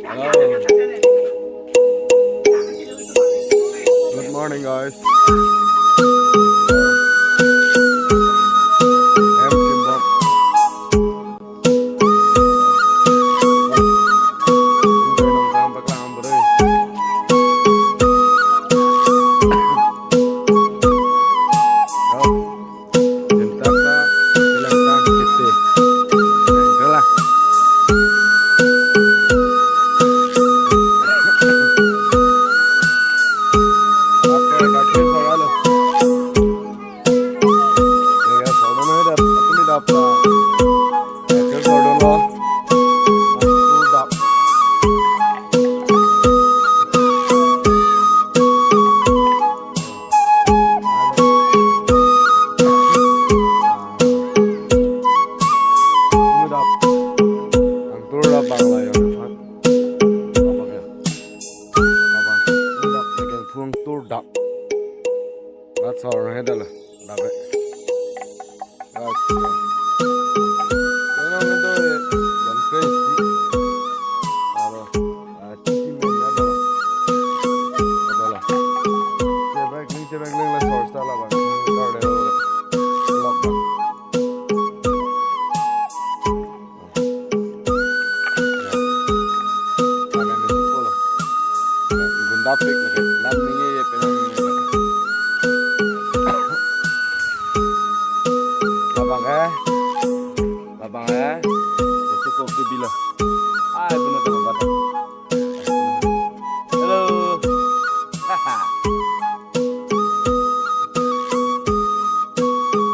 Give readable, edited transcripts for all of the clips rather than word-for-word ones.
Hello. Good morning, guys. Em Kim Bom. Chúng tôi đang bác làm ở đây. Đó. Chúng ta sẽ jalan kita. Itulah. Oke, kaki saya lo. Ini foto nih dapat, aku nih dapat. Kaki foto lo. Aku dapat. Ini dapat. Antur dapat lah ya. Apa ya? Apa? Ini dapat dengan phung tur dapat. That's all right, dah. Dapat. Guys. Saya nak minta dan crazy. Ada. Chicken man ada. Ada lah. Cebak ling lah source dah lah bang. Dah ada. Lock bang. Agak ni sepuluh. Gunda pick lagi. Lam ni ye penang ni. Babang itu kopi bila. Benar tak bapak? Hello.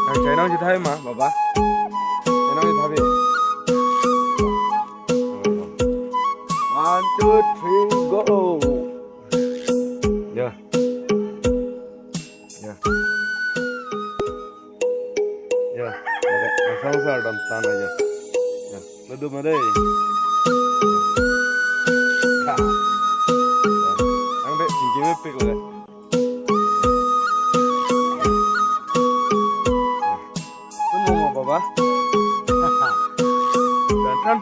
Ang China je thai ma, baba. China je thai. 1, 2, 3, go. Ya. Ya. Ya, oke. Langsung dalam tanah aja. Ya, betul mana? Ang dek cincin mepek lah. Tunggu mau apa?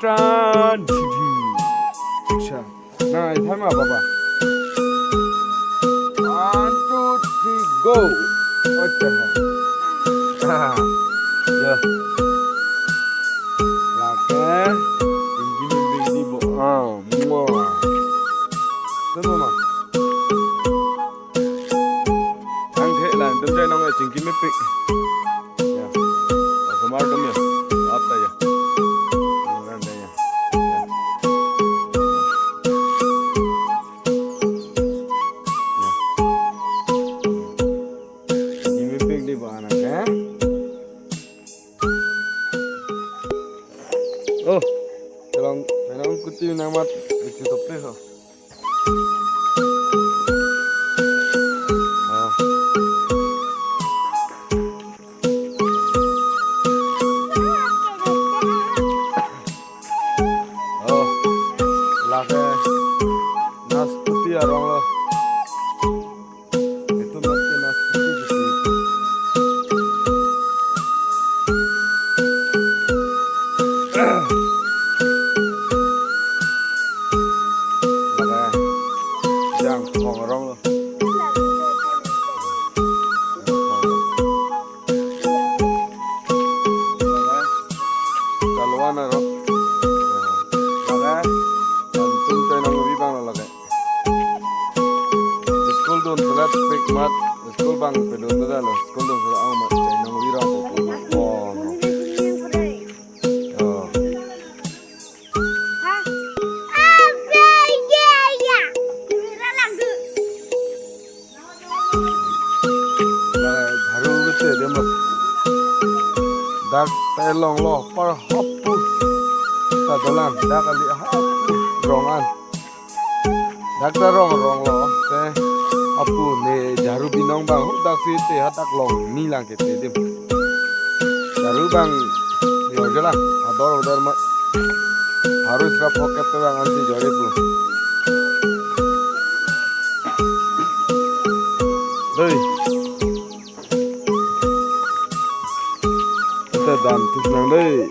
Tran. Nah, itu apa apa? 1, 2, 3, go. Oke. Ya. Lake tinggi mimpi di bawah. Muah. Tunggu mah. Ang thế là tấm trái nong là tinggi mimpi. Ya. Kemar dum ya. Apa ya? Ang ya. Ya. Tinggi mimpi di bawah anak ya. Oh, dalam kuti namat itu topi ho. Oh, lake nas putih arang lo. Itu mati nas putih gitu. Orang lo. Kaluan aro. Maka antum tenang lebih bang lo lagi. School don selat pick mat. School bang pedon tu dah lo. School don selat ang mat. Tenang lebih rapo. Oh. Dak telong lo par hapu tatolan dak ali hapu rongan dak rong lo te hapu ne jaru binong bang dak si te hatak long ni lang ke te dim jaru bang yo jala ador udar ma harus rap pocket te bang ansi jore pu doi dan terus nang deh